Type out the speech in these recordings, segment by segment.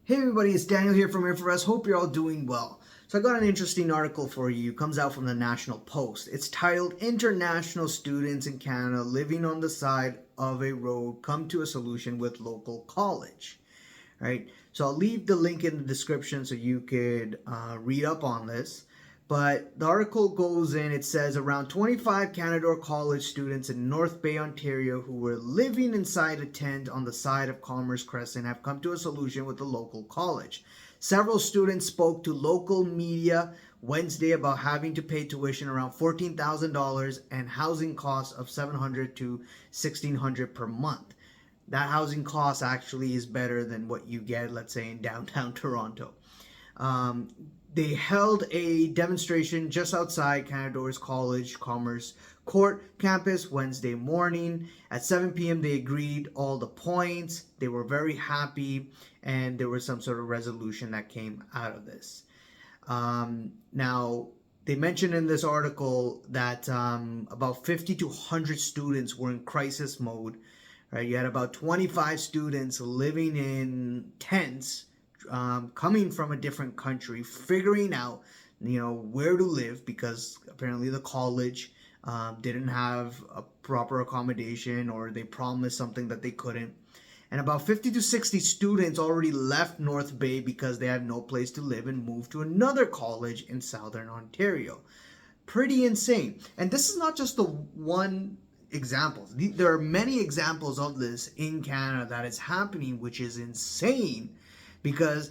Hey everybody, it's Daniel here from InfoRest. Hope you're all doing well. So I got an interesting article for you. It comes out from the National Post. It's titled International Students in Canada Living on the Side of a Road Come to a Solution with Local College. Right? So I'll leave the link in the description so you could read up on this. But the article goes in, it says around 25 Canadore College students in North Bay, Ontario, who were living inside a tent on the side of Commerce Crescent have come to a solution with the local college. Several students spoke to local media Wednesday about having to pay tuition around $14,000 and housing costs of $700 to $1,600 per month. That housing cost actually is better than what you get, let's say, in downtown Toronto. They held a demonstration just outside Canadore's College Commerce Court campus Wednesday morning. At 7 p.m. they agreed all the points. They were very happy, and there was some sort of resolution that came out of this. Now, they mentioned in this article that about 50 to 100 students were in crisis mode. Right? You had about 25 students living in tents, coming from a different country, figuring out, where to live because apparently the college didn't have a proper accommodation, or they promised something that they couldn't. And about 50 to 60 students already left North Bay because they had no place to live and moved to another college in Southern Ontario. Pretty insane. And this is not just the one example. There are many examples of this in Canada that is happening, which is insane. Because,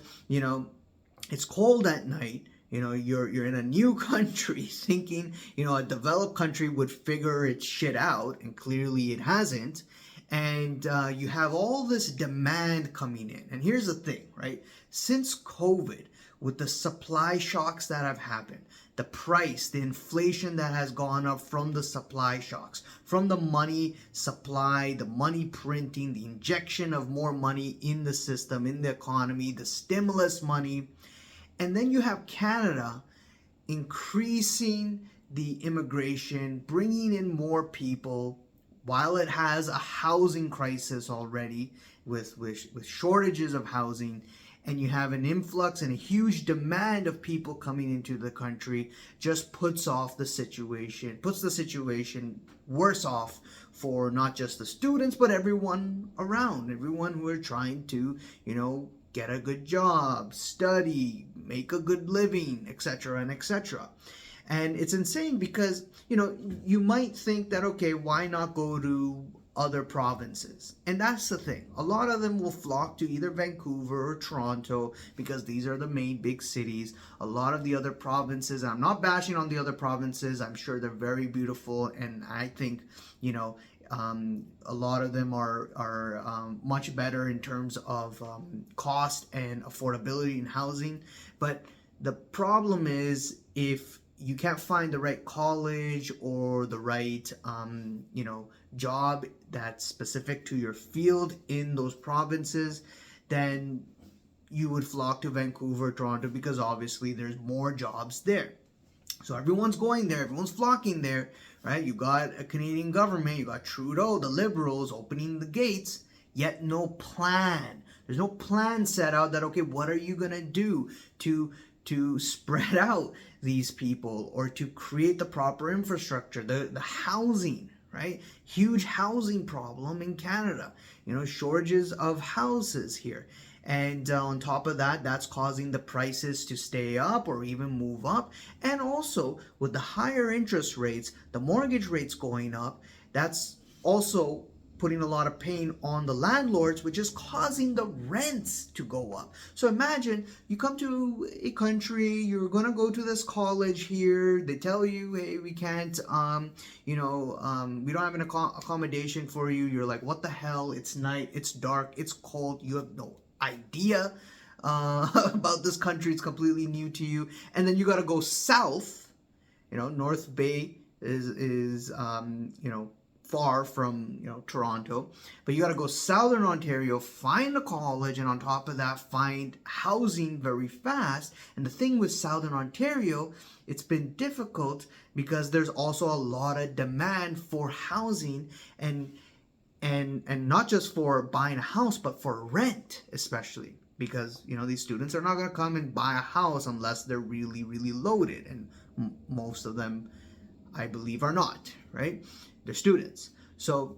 it's cold at night, you're in a new country thinking, a developed country would figure its shit out, and clearly it hasn't. And you have all this demand coming in. And here's the thing, right? Since COVID, with the supply shocks that have happened, the price, the inflation that has gone up from the supply shocks, from the money supply, the money printing, the injection of more money in the system, in the economy, the stimulus money. And then you have Canada increasing the immigration, bringing in more people, while it has a housing crisis already with shortages of housing. And you have an influx and a huge demand of people coming into the country, just puts the situation worse off for not just the students, but everyone around, everyone who are trying to, get a good job, study, make a good living, etc. and etc. And it's insane because, you might think that, okay, why not go to other provinces? And that's the thing. A lot of them will flock to either Vancouver or Toronto because these are the main big cities. A lot of the other provinces, I'm not bashing on the other provinces. I'm sure they're very beautiful, and I think, a lot of them are much better in terms of cost and affordability in housing. But the problem is, if you can't find the right college or the right job that's specific to your field in those provinces, then you would flock to Vancouver, Toronto, because obviously there's more jobs there. So everyone's going there, everyone's flocking there, right? You got a Canadian government, you got Trudeau, the Liberals opening the gates, yet no plan. There's no plan set out that, okay, what are you gonna do to spread out these people, or to create the proper infrastructure, the housing, right? Huge housing problem in Canada, shortages of houses here. And on top of that, that's causing the prices to stay up or even move up. And also with the higher interest rates, the mortgage rates going up, that's also putting a lot of pain on the landlords, which is causing the rents to go up. So imagine you come to a country, you're going to go to this college here, they tell you, hey, we can't, we don't have an accommodation for you. You're like, what the hell? It's night, it's dark, it's cold, you have no idea about this country, it's completely new to you. And then you got to go south. North Bay is far from Toronto, but you got to go Southern Ontario, find a college, and on top of that, find housing very fast. And the thing with Southern Ontario, it's been difficult because there's also a lot of demand for housing, and not just for buying a house, but for rent especially. because these students are not going to come and buy a house unless they're really, really loaded, and most of them, I believe, are not, right? They're students. So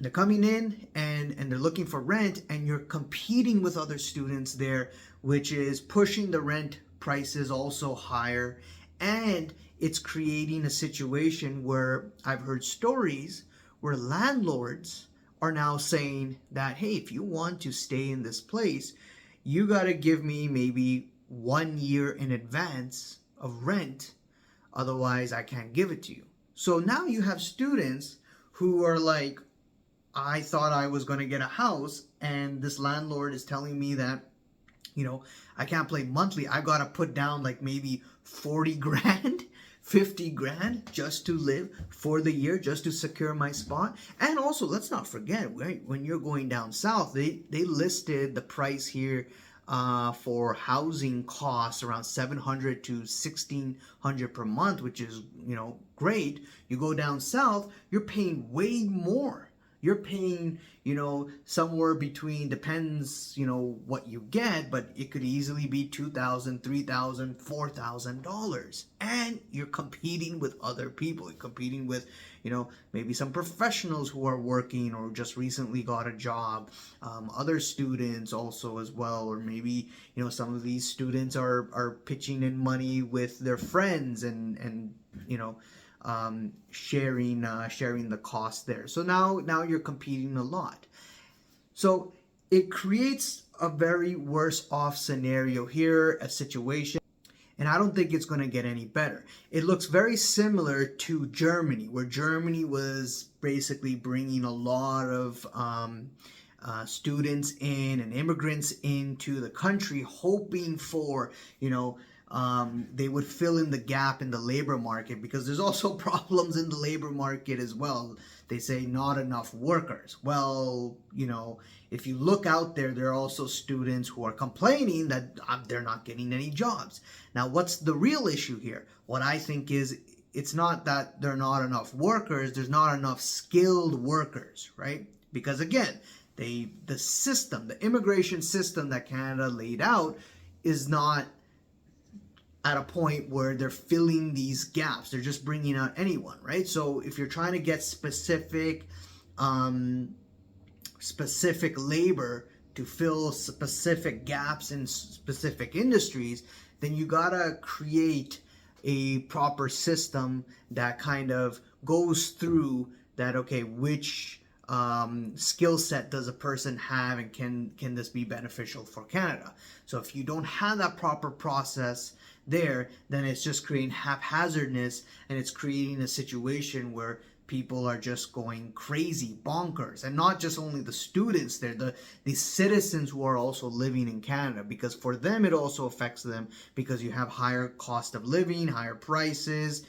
they're coming in and they're looking for rent, and you're competing with other students there, which is pushing the rent prices also higher. And it's creating a situation where I've heard stories where landlords are now saying that, hey, if you want to stay in this place, you got to give me maybe 1 year in advance of rent. Otherwise, I can't give it to you. So now you have students who are like, I thought I was going to get a house, and this landlord is telling me that, I can't pay monthly. I got to put down like maybe 40 grand, 50 grand just to live for the year, just to secure my spot. And also, let's not forget, right, when you're going down south, they listed the price here for housing costs around 700 to 1600 per month, which is, great. You go down south, you're paying way more. You're paying, somewhere between, depends, what you get, but it could easily be $2,000, $3,000, $4,000. And you're competing with other people. You're competing with, maybe some professionals who are working or just recently got a job, other students also as well, or maybe, some of these students are pitching in money with their friends and sharing the cost there. So now you're competing a lot. So it creates a very worse off scenario here, a situation, and I don't think it's going to get any better. It looks very similar to Germany, where Germany was basically bringing a lot of students in and immigrants into the country, hoping for, they would fill in the gap in the labor market, because there's also problems in the labor market as well. They say not enough workers. Well, if you look out there, there are also students who are complaining that they're not getting any jobs. Now, what's the real issue here? What I think is, it's not that there are not enough workers, there's not enough skilled workers, right? Because again, the immigration system that Canada laid out is not at a point where they're filling these gaps. They're just bringing out anyone, right? So if you're trying to get specific labor to fill specific gaps in specific industries, then you gotta create a proper system that kind of goes through that, okay, which skill set does a person have, and can this be beneficial for Canada? So if you don't have that proper process there, then it's just creating haphazardness, and it's creating a situation where people are just going crazy, bonkers. And not just only the students there, the citizens who are also living in Canada, because for them it also affects them, because you have higher cost of living, higher prices,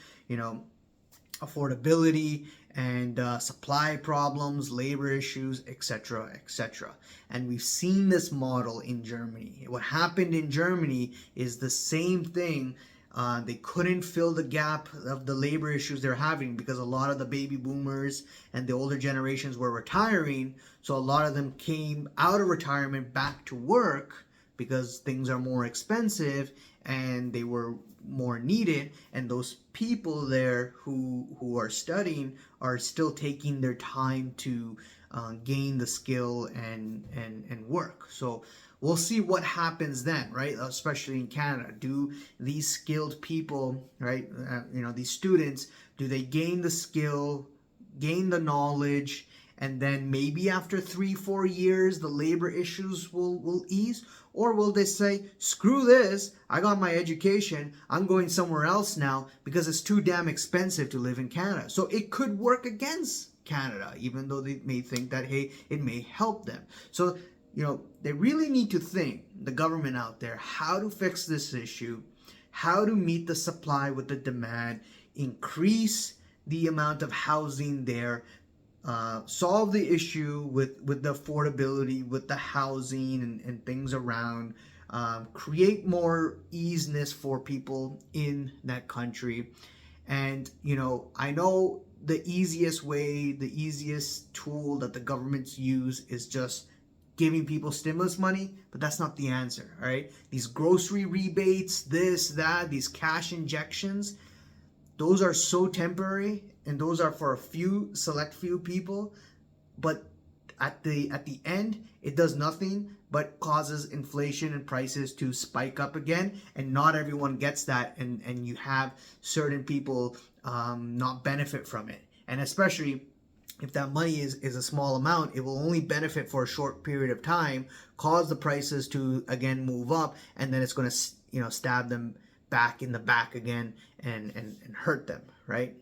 affordability, and supply problems, labor issues, etc., etc. And we've seen this model in Germany. What happened in Germany is the same thing. They couldn't fill the gap of the labor issues they're having, because a lot of the baby boomers and the older generations were retiring. So a lot of them came out of retirement back to work, because things are more expensive and they were more needed. And those people there who are studying are still taking their time to gain the skill and work. So we'll see what happens then, right? Especially in Canada. Do these skilled people, right, these students, do they gain the skill, gain the knowledge, and then maybe after 3-4 years the labor issues will ease? Or will they say, screw this, I got my education, I'm going somewhere else now because it's too damn expensive to live in Canada? So it could work against Canada, even though they may think that, hey, it may help them. So they really need to think, the government out there, how to fix this issue, how to meet the supply with the demand, increase the amount of housing there, solve the issue with the affordability, with the housing and things around, create more easiness for people in that country. And, I know the easiest way, the easiest tool that the governments use is just giving people stimulus money, but that's not the answer, all right? These grocery rebates, this, that, these cash injections, those are so temporary, and those are for a select few people, but at the end, it does nothing but causes inflation and prices to spike up again, and not everyone gets that, and you have certain people not benefit from it. And especially if that money is a small amount, it will only benefit for a short period of time, cause the prices to again move up, and then it's going to stab them back in the back again and hurt them, right?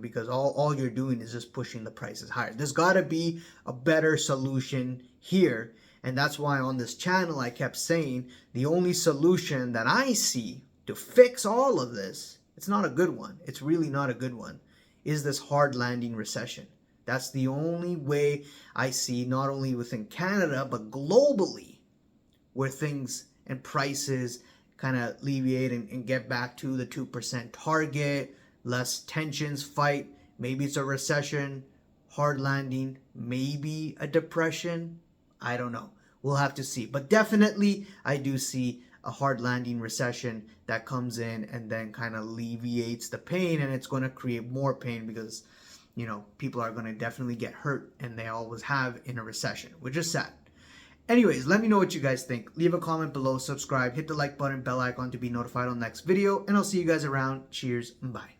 Because all you're doing is just pushing the prices higher. There's got to be a better solution here, and that's why on this channel I kept saying the only solution that I see to fix all of this, it's not a good one, it's really not a good one, is this hard landing recession. That's the only way I see, not only within Canada, but globally, where things and prices kind of alleviate and get back to the 2% target, less tensions, fight. Maybe it's a recession, hard landing, maybe a depression. I don't know. We'll have to see. But definitely, I do see a hard landing recession that comes in and then kind of alleviates the pain, and it's going to create more pain because people are going to definitely get hurt, and they always have in a recession, which is sad. Anyways, let me know what you guys think. Leave a comment below, subscribe, hit the like button, bell icon to be notified on the next video, and I'll see you guys around. Cheers, and bye.